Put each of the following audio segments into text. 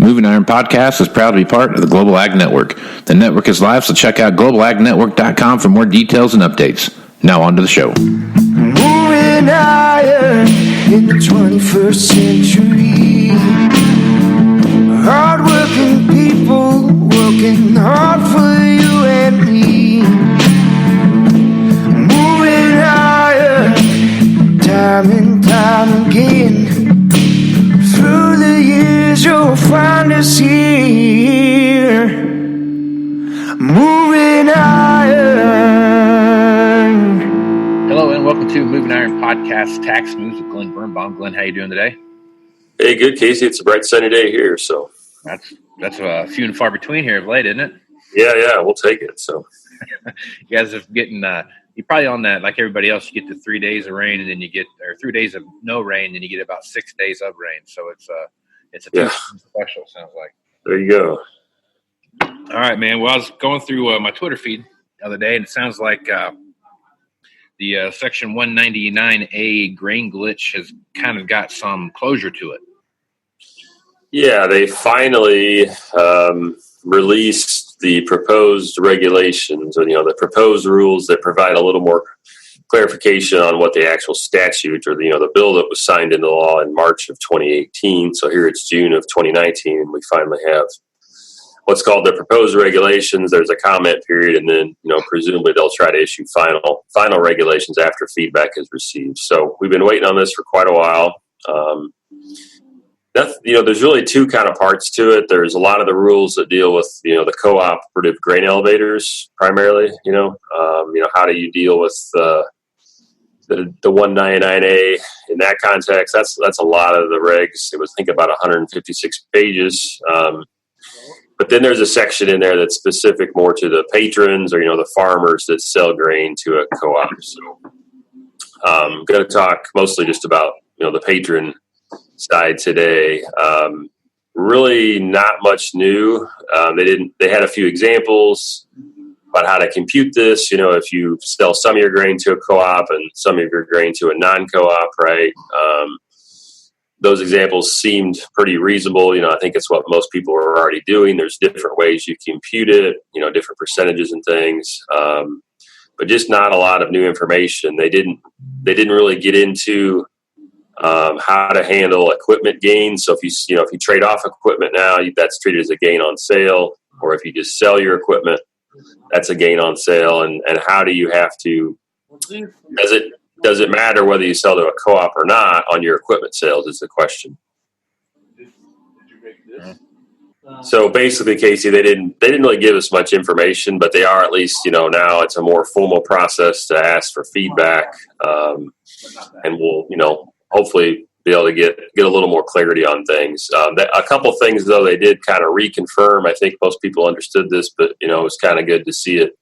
Moving Iron Podcast is proud to be part of the Global Ag Network. The network is live, so check out globalagnetwork.com for more details and updates. Now on to the show. Moving iron in the 21st century. Hard-working people working hard for you and me. Moving iron time and time again. Through the years you'll find us here. Moving iron. Hello and welcome to Moving Iron Podcast Tax News with Glen Birnbaum. Glenn, how you doing today? Hey, good, Casey. It's a bright sunny day here, so that's few and far between here of late, isn't it? Yeah, we'll take it. So you guys are getting you're probably on that like everybody else. You get the 3 days of rain, and then you get 3 days of no rain, and you get about 6 days of rain. So it's a special. Sounds like. There you go. All right, man. Well, I was going through my Twitter feed the other day, and it sounds like the Section 199A grain glitch has kind of got some closure to it. Yeah, they finally released the proposed regulations, or the proposed rules that provide a little more clarification on what the actual statute or the bill that was signed into law in March of 2018. So here it's June of 2019, and we finally have what's called the proposed regulations. There's a comment period, and then presumably they'll try to issue final regulations after feedback is received. So we've been waiting on this for quite a while. There's really two kind of parts to it. There's a lot of the rules that deal with the cooperative grain elevators primarily. How do you deal with the 199A in that context? That's a lot of the regs. It was about 156 pages. But then there's a section in there that's specific more to the patrons or the farmers that sell grain to a co-op. So I'm going to talk mostly just about the patron side today. Really not much new. They had a few examples about how to compute this. If you sell some of your grain to a co-op and some of your grain to a non-co-op, right? Those examples seemed pretty reasonable. I think it's what most people are already doing. There's different ways you compute it, different percentages and things. But just not a lot of new information. They didn't really get into how to handle equipment gains. So if you trade off equipment now, that's treated as a gain on sale, or if you just sell your equipment, that's a gain on sale. And how do you have to? Does it matter whether you sell to a co-op or not on your equipment sales? Is the question. So basically, Casey, they didn't really give us much information, but they are at least now it's a more formal process to ask for feedback, and we'll hopefully be able to get a little more clarity on things. A couple things, though, they did kind of reconfirm. I think most people understood this, but, it was kind of good to see it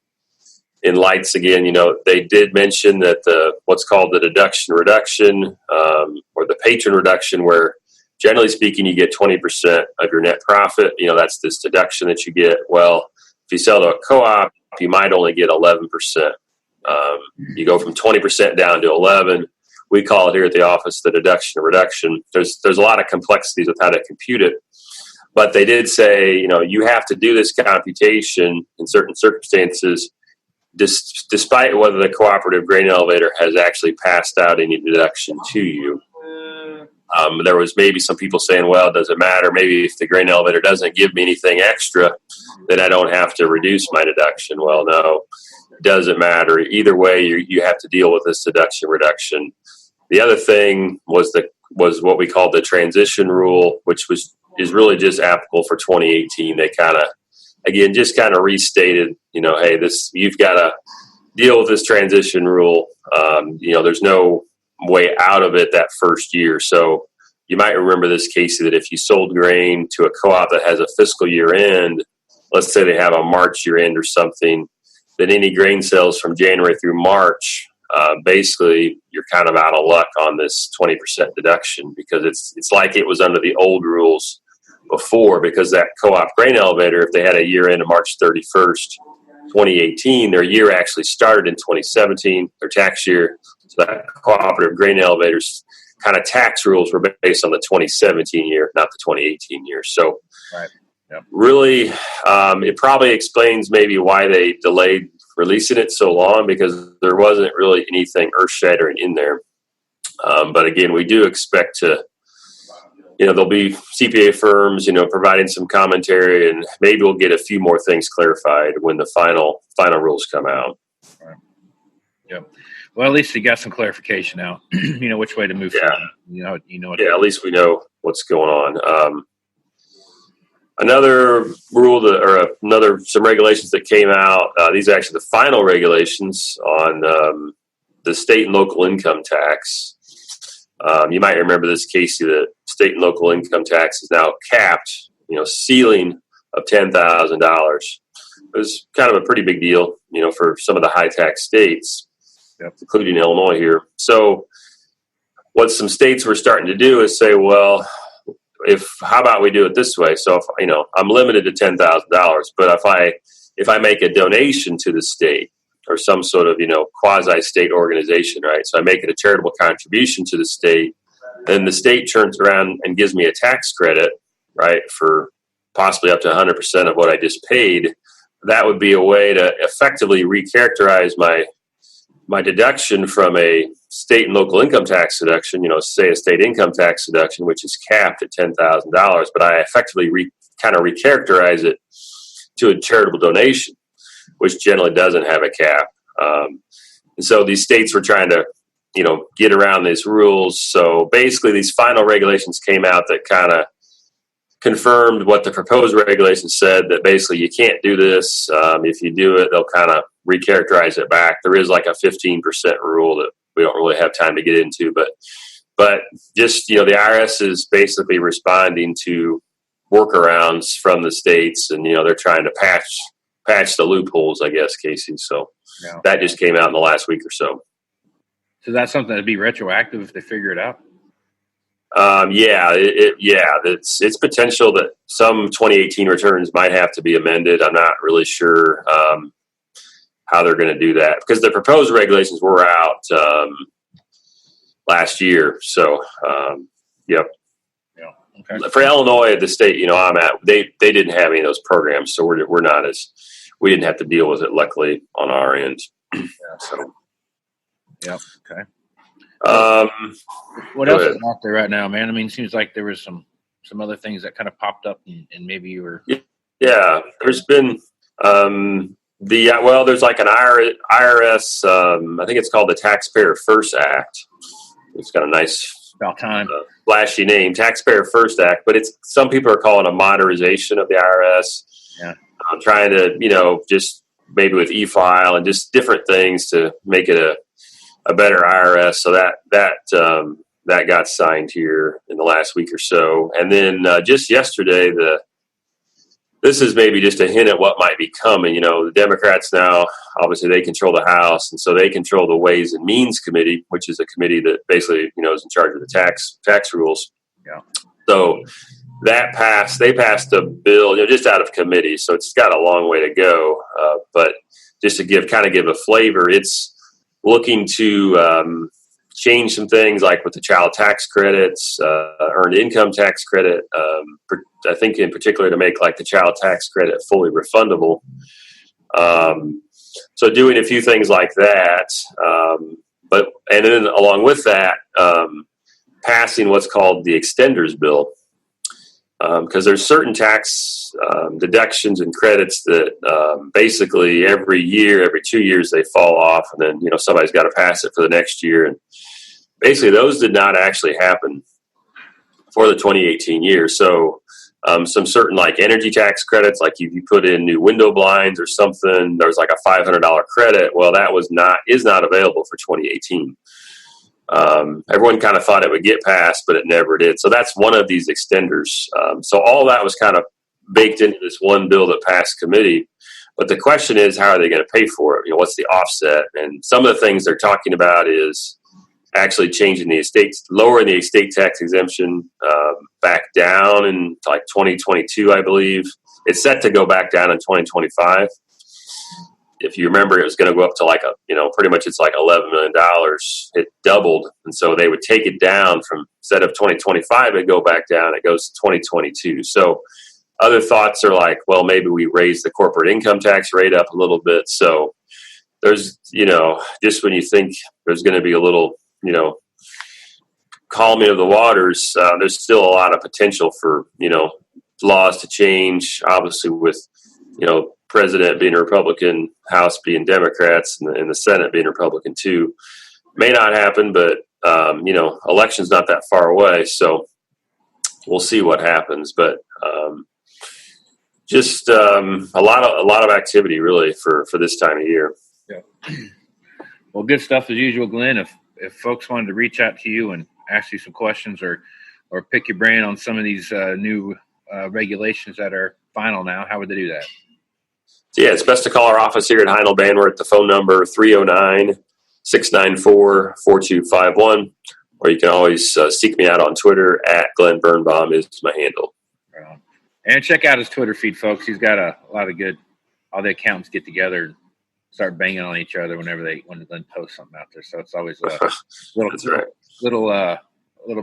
in lights again. They did mention that what's called the Deduction Reduction or the patron reduction, where generally speaking, you get 20% of your net profit. That's this deduction that you get. Well, if you sell to a co-op, you might only get 11%. You go from 20% down to 11%. We call it here at the office the Deduction of Reduction. There's a lot of complexities with how to compute it. But they did say, you have to do this computation in certain circumstances, despite whether the cooperative grain elevator has actually passed out any deduction to you. There was maybe some people saying, well, does it matter? Maybe if the grain elevator doesn't give me anything extra, then I don't have to reduce my deduction. Well, no, it doesn't matter. Either way, you have to deal with this deduction reduction. The other thing was what we called the transition rule, which is really just applicable for 2018. They kind of restated, hey, you've got to deal with this transition rule. There's no way out of it that first year. So you might remember this, Casey, that if you sold grain to a co-op that has a fiscal year end, let's say they have a March year end or something, then any grain sales from January through March, basically you're kind of out of luck on this 20% deduction, because it's like it was under the old rules before, because that co-op grain elevator, if they had a year end of March 31st, 2018, their year actually started in 2017, their tax year. So that cooperative grain elevators kind of tax rules were based on the 2017 year, not the 2018 year. So Right. Yep. Really, it probably explains maybe why they delayed releasing it so long, because there wasn't really anything earth-shattering in there. But again, we do expect to, there'll be CPA firms, providing some commentary, and maybe we'll get a few more things clarified when the final rules come out. Right. Yep. Well, at least you got some clarification now. Which way to move forward. Yeah, at least we know what's going on. Another rule some regulations that came out. These are actually the final regulations on the state and local income tax. You might remember this, Casey, that state and local income tax is now capped, ceiling of $10,000. It was kind of a pretty big deal, for some of the high tax states, including Illinois here. So what some states were starting to do is say, well, how about we do it this way? So if, I'm limited to $10,000, but if I make a donation to the state or some sort of, quasi-state organization, right? So I make it a charitable contribution to the state, then the state turns around and gives me a tax credit, right, for possibly up to 100% of what I just paid. That would be a way to effectively recharacterize my deduction from a state and local income tax deduction, say a state income tax deduction, which is capped at $10,000, but I effectively kind of recharacterize it to a charitable donation, which generally doesn't have a cap. And so these states were trying to, get around these rules. So basically these final regulations came out that kind of confirmed what the proposed regulations said, that basically you can't do this. If you do it, they'll kind of recharacterize it back. There is like a 15% rule that we don't really have time to get into, but just, the IRS is basically responding to workarounds from the states, and, they're trying to patch the loopholes, I guess, Casey. So that just came out in the last week or so. So that's something that'd be retroactive if they figure it out? It's potential that some 2018 returns might have to be amended. I'm not really sure how they're going to do that, because the proposed regulations were out last year. So, yep. Yeah. Okay. For Illinois, the state I'm at, they didn't have any of those programs, so we didn't have to deal with it, luckily, on our end. So. Yep. Okay. What Go else ahead. is out there right now, man? I mean, it seems like there was some other things that kind of popped up, and maybe you were. Yeah, there's been there's like an IRS. I think it's called the Taxpayer First Act. It's got a nice, about time, flashy name, Taxpayer First Act, but some people are calling it a modernization of the IRS. Yeah, I'm trying to just maybe with e-file and just different things to make it a better IRS. So that got signed here in the last week or so. And then just yesterday, this is maybe just a hint at what might be coming. The Democrats now, obviously they control the House, and so they control the Ways and Means Committee, which is a committee that basically, is in charge of the tax rules. Yeah. So that they passed a bill, just out of committee. So it's got a long way to go. But just to give a flavor, it's looking to change some things, like with the child tax credits, earned income tax credit. I think in particular to make like the child tax credit fully refundable. So doing a few things like that. And then along with that, passing what's called the extenders bill. Because there's certain tax deductions and credits that basically every 2 years they fall off, and then somebody's got to pass it for the next year. And basically, those did not actually happen for the 2018 year. So some certain like energy tax credits, like if you put in new window blinds or something, there's like a $500 credit. Well, that is not available for 2018. Everyone kind of thought it would get passed, but it never did. So that's one of these extenders. So all that was kind of baked into this one bill that passed committee. But the question is, how are they going to pay for it? What's the offset? And some of the things they're talking about is actually changing the estates, lowering the estate tax exemption back down in like 2022, I believe. It's set to go back down in 2025. If you remember, it was going to go up to like pretty much it's like $11 million. It doubled. And so they would take it down from, instead of 2025, it'd go back down. It goes to 2022. So Other thoughts are like, well, maybe we raise the corporate income tax rate up a little bit. So there's, just when you think there's going to be a little, calming of the waters, there's still a lot of potential for, laws to change, obviously with, president being a Republican, House being Democrats, and the Senate being Republican too. May not happen, but, election's not that far away. So we'll see what happens. But just a lot of activity really for this time of year. Yeah. Well, good stuff as usual, Glenn. If folks wanted to reach out to you and ask you some questions or pick your brain on some of these new regulations that are final now, how would they do that? So yeah, it's best to call our office here at Heidelberg. We're at the phone number 309-694-4251, or you can always seek me out on Twitter at Glen Birnbaum is my handle. Right. And check out his Twitter feed, folks. He's got a lot of good. All the accountants get together and start banging on each other when Glenn posts something out there. So it's always a little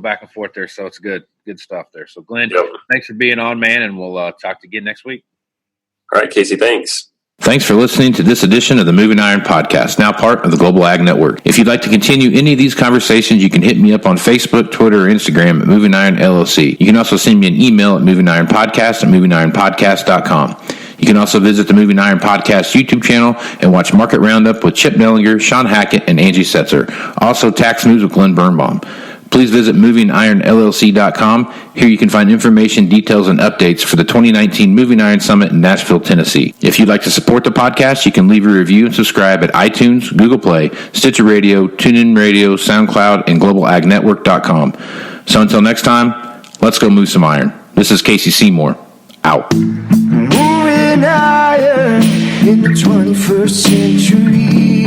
back and forth there. So it's good stuff there. So Glenn, Thanks for being on, man, and we'll talk to you again next week. All right, Casey, thanks. Thanks for listening to this edition of the Moving Iron Podcast, now part of the Global Ag Network. If you'd like to continue any of these conversations, you can hit me up on Facebook, Twitter, or Instagram at Moving Iron LLC. You can also send me an email at movingironpodcast@movingironpodcast.com. You can also visit the Moving Iron Podcast YouTube channel and watch Market Roundup with Chip Dellinger, Sean Hackett, and Angie Setzer. Also, Tax News with Glen Birnbaum. Please visit movingironllc.com. Here you can find information, details, and updates for the 2019 Moving Iron Summit in Nashville, Tennessee. If you'd like to support the podcast, you can leave a review and subscribe at iTunes, Google Play, Stitcher Radio, TuneIn Radio, SoundCloud, and globalagnetwork.com. So until next time, let's go move some iron. This is Casey Seymour. Out. Moving iron in the 21st century.